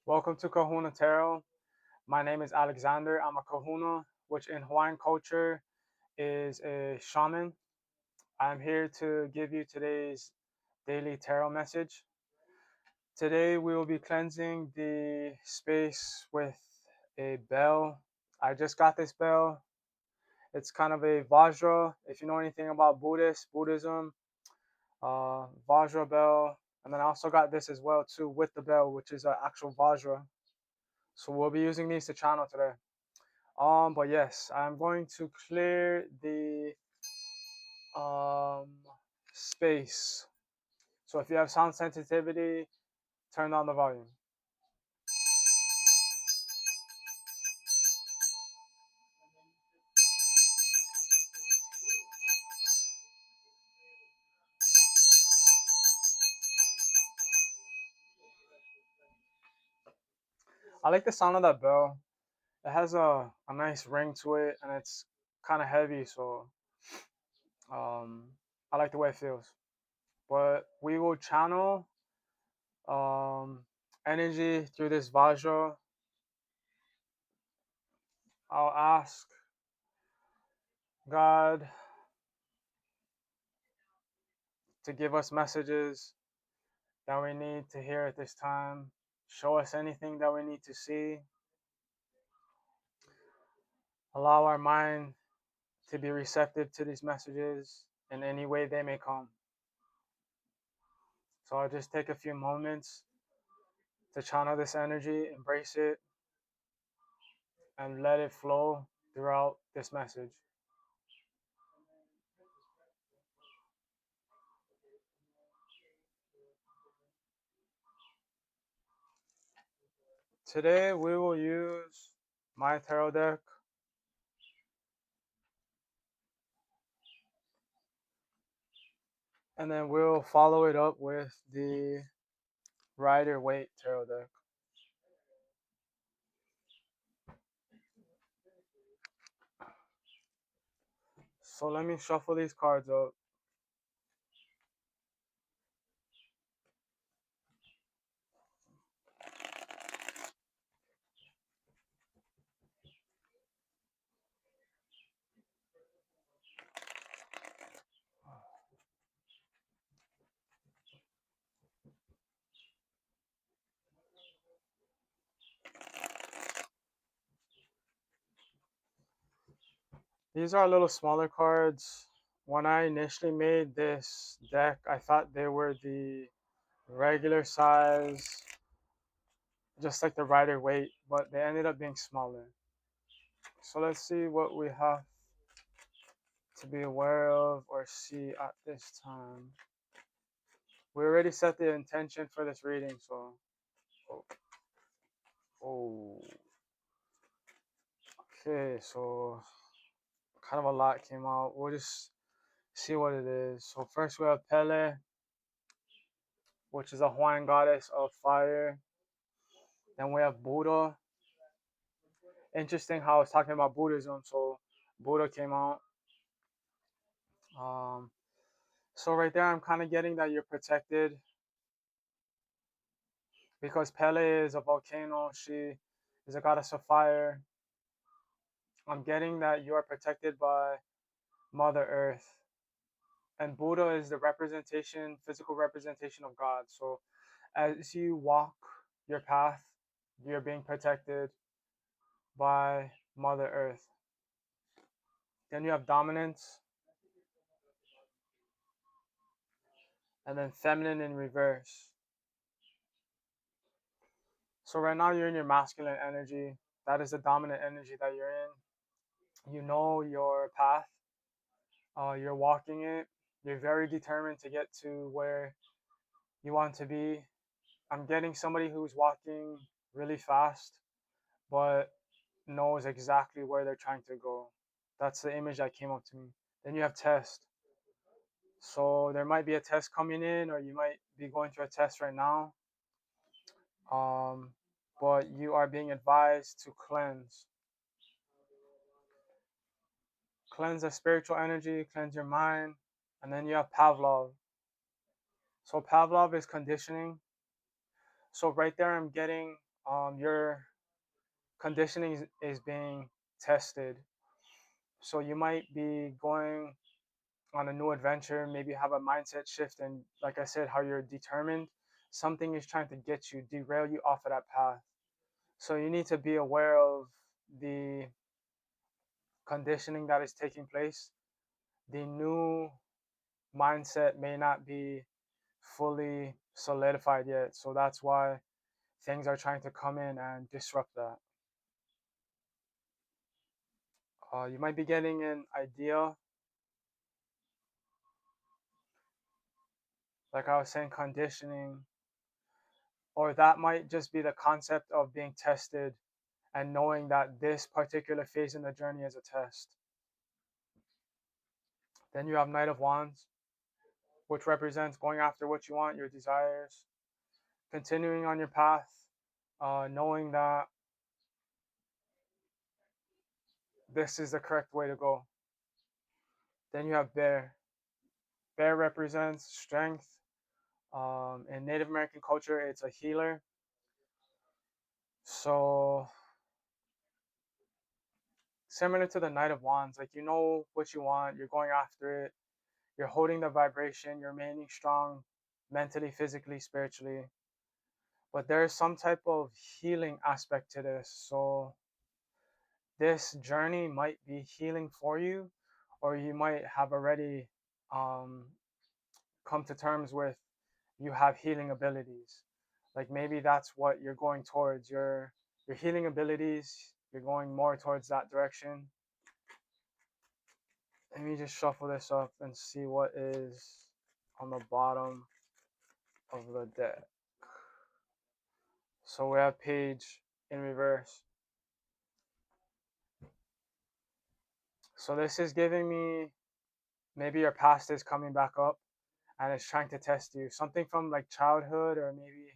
Welcome to Kahuna Tarot. My name is Alexander. I'm a Kahuna, which in Hawaiian culture is a shaman. I'm here to give you today's daily tarot message. Today we will be cleansing the space with a bell. I just got this bell. It's kind of a Vajra. If you know anything about Buddhism, Vajra bell. And then I also got this as well too with the bell, which is an actual Vajra. So we'll be using these to channel today. But yes, I'm going to clear the um space. So if you have sound sensitivity, turn down the volume. I like the sound of that bell. It has a nice ring to it and it's kind of heavy, so um I like the way it feels. But we will channel um energy through this Vajra. I'll ask God to give us messages that we need to hear at this time. Show us anything that we need to see. Allow our mind to be receptive to these messages in any way they may come. So I'll just take a few moments to channel this energy, embrace it, and let it flow throughout this message. Today we will use my tarot deck, and then we'll follow it up with the Rider Waite tarot deck. So let me shuffle these cards up. These are a little smaller cards. When I initially made this deck, I thought they were the regular size, just like the Rider Waite, but they ended up being smaller. So let's see what we have to be aware of or see at this time. We already set the intention for this reading, so oh, oh. Okay, so kind of a lot came out. We'll just see what it is. So first we have Pele, which is a Hawaiian goddess of fire. Then we have Buddha. Interesting how it's talking about Buddhism. So Buddha came out. Um, so right there, I'm kind of getting that you're protected because Pele is a volcano. She is a goddess of fire. I'm getting that you are protected by Mother Earth. And Buddha is the representation, physical representation of God. So as you walk your path, you're being protected by Mother Earth. Then you have dominance, and then feminine in reverse. So right now you're in your masculine energy. That is the dominant energy that you're in. You know your path. You're walking it. You're very determined to get to where you want to be. I'm getting somebody who's walking really fast, but knows exactly where they're trying to go. That's the image that came up to me. Then you have test. So there might be a test coming in, or you might be going through a test right now. Um, but you are being advised to cleanse the spiritual energy, cleanse your mind, and then you have Pavlov. So Pavlov is conditioning. So right there, I'm getting your conditioning is being tested. So you might be going on a new adventure, maybe have a mindset shift, and like I said, how you're determined, something is trying to get you, derail you off of that path. So you need to be aware of the conditioning that is taking place. The new mindset may not be fully solidified yet. So that's why things are trying to come in and disrupt that. You might be getting an idea, like I was saying, conditioning, or that might just be the concept of being tested and knowing that this particular phase in the journey is a test. Then you have Knight of Wands, which represents going after what you want, your desires, continuing on your path, knowing that this is the correct way to go. Then you have Bear. Bear represents strength. In Native American culture, it's a healer. So similar to the Knight of Wands, like you know what you want, you're going after it, you're holding the vibration, you're remaining strong mentally, physically, spiritually. But there's some type of healing aspect to this. So this journey might be healing for you, or you might have already um, come to terms with you have healing abilities. Like maybe that's what you're going towards. Your healing abilities, you're going more towards that direction. Let me just shuffle this up and see what is on the bottom of the deck. So we have Page in reverse. So this is giving me maybe your past is coming back up and it's trying to test you. Something from like childhood or maybe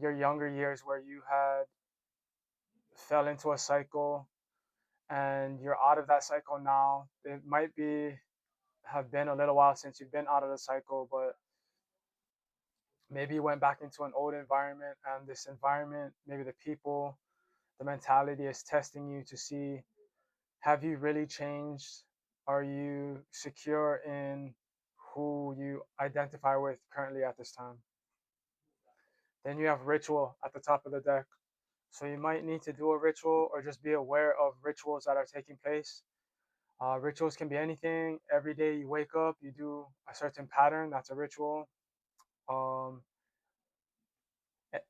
your younger years where you had fell into a cycle and you're out of that cycle now. It might be have been a little while since you've been out of the cycle, but maybe you went back into an old environment and this environment, maybe the people, the mentality is testing you to see, have you really changed? Are you secure in who you identify with currently at this time? Then you have ritual at the top of the deck. So you might need to do a ritual or just be aware of rituals that are taking place. Rituals can be anything. Every day you wake up, you do a certain pattern. That's a ritual. Um,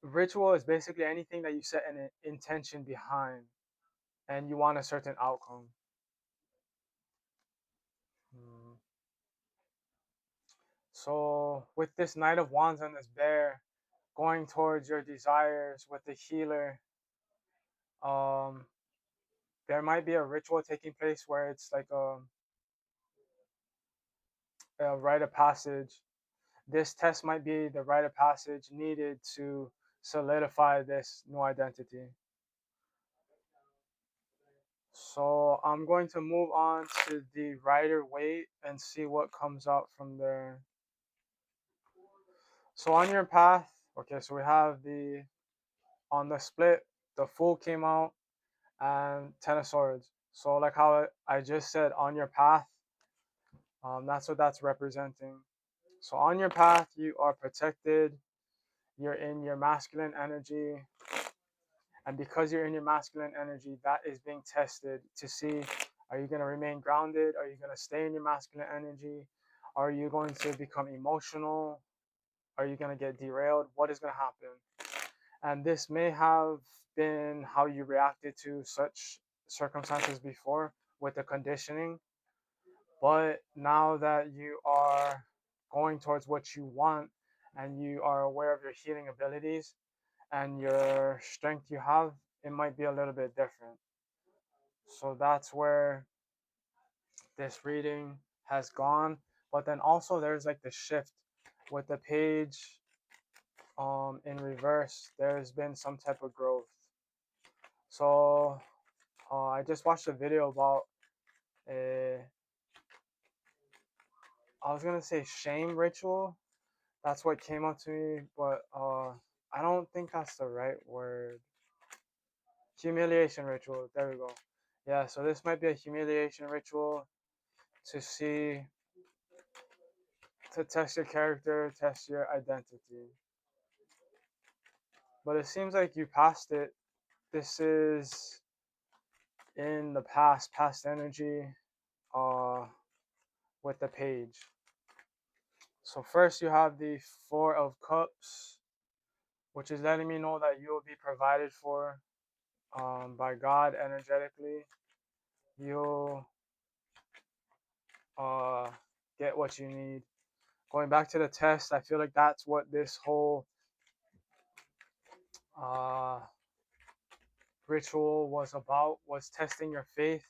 Ritual is basically anything that you set an intention behind and you want a certain outcome. Hmm. So with this Knight of Wands and this Bear going towards your desires with the healer, um, there might be a ritual taking place where it's like a rite of passage. This test might be the rite of passage needed to solidify this new identity. So I'm going to move on to the Rider Waite and see what comes out from there. So on your path, okay, so we have on the split, the Fool came out and Ten of Swords. So like how I just said, on your path, that's what that's representing. So on your path, you are protected. You're in your masculine energy. And because you're in your masculine energy, that is being tested to see, are you going to remain grounded? Are you going to stay in your masculine energy? Are you going to become emotional? Are you going to get derailed? What is going to happen? And this may have been how you reacted to such circumstances before with the conditioning. But now that you are going towards what you want and you are aware of your healing abilities and your strength you have, it might be a little bit different. So that's where this reading has gone. But then also there's like the shift with the page in reverse. There's been some type of growth. So I just watched a video about a, I was gonna say shame ritual. That's what came up to me, but I don't think that's the right word. Humiliation ritual. There we go. Yeah, so this might be a humiliation ritual to see, to test your character, test your identity. But it seems like you passed it. This is in the past, past energy, uh, with the page. So first you have the Four of Cups, which is letting me know that you will be provided for by God energetically. You'll uh, get what you need. Going back to the test, I feel like that's what this whole uh, ritual was about, was testing your faith.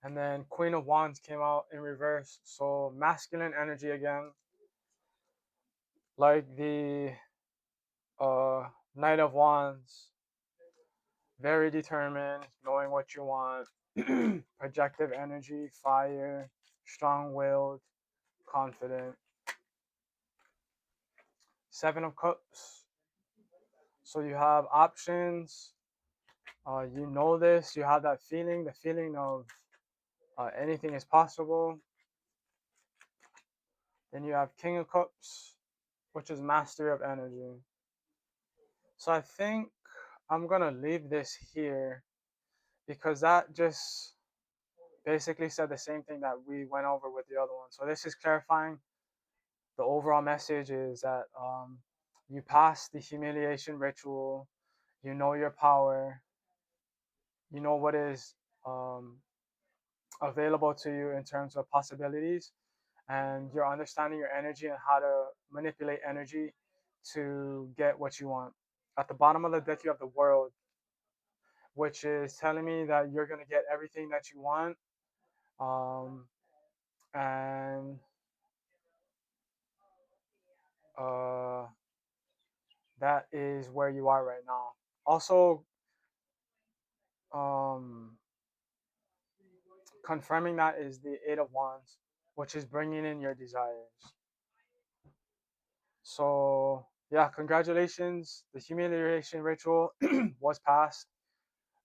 And then Queen of Wands came out in reverse. So masculine energy again, like the uh, Knight of Wands, very determined, knowing what you want, projective energy, fire, strong willed, confident. Seven of Cups. So you have options. You know this. You have that feeling, the feeling of anything is possible. Then you have King of Cups, which is mastery of energy. So I think I'm gonna leave this here because that just basically said the same thing that we went over with the other one. So this is clarifying. The overall message is that you pass the humiliation ritual. You know your power. You know what is um, available to you in terms of possibilities, and you're understanding your energy and how to manipulate energy to get what you want. At the bottom of the deck, you have the World, which is telling me that you're going to get everything that you want. Um, and uh, that is where you are right now. Also, um, confirming that is the Eight of Wands, which is bringing in your desires. So, yeah, congratulations. The humiliation ritual was passed.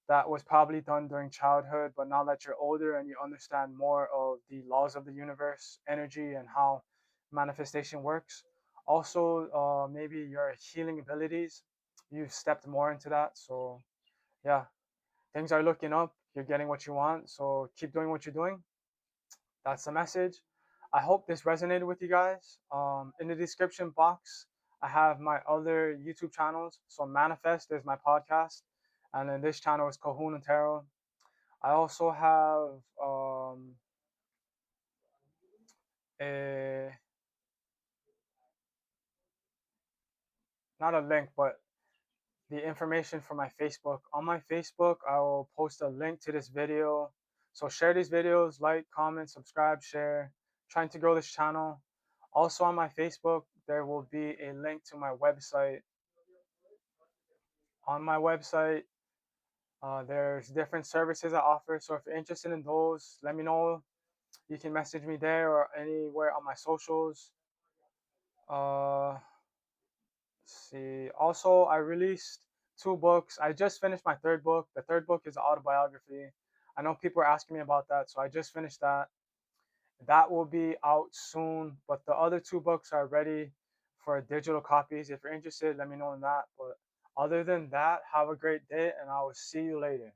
That was probably done during childhood, but now that you're older and you understand more of the laws of the universe, energy, and how manifestation works, also maybe your healing abilities, you've stepped more into that. So, yeah, things are looking up. You're getting what you want. So, keep doing what you're doing. That's the message. I hope this resonated with you guys. In the description box, I have my other YouTube channels. So Manifest is my podcast, and then this channel is Kahuna Tarot. I also have a, not a link, but the information for my Facebook. On my Facebook, I will post a link to this video. So share these videos, like, comment, subscribe, share. Trying to grow this channel. Also on my Facebook, there will be a link to my website. On my website, there's different services I offer. So if you're interested in those, let me know. You can message me there or anywhere on my socials. Uh, see. Also, I released two books. I just finished my third book. The third book is autobiography. I know people are asking me about that, so I just finished that. That will be out soon, but the other two books are ready for digital copies. If you're interested, let me know in that. But other than that, have a great day, and I will see you later.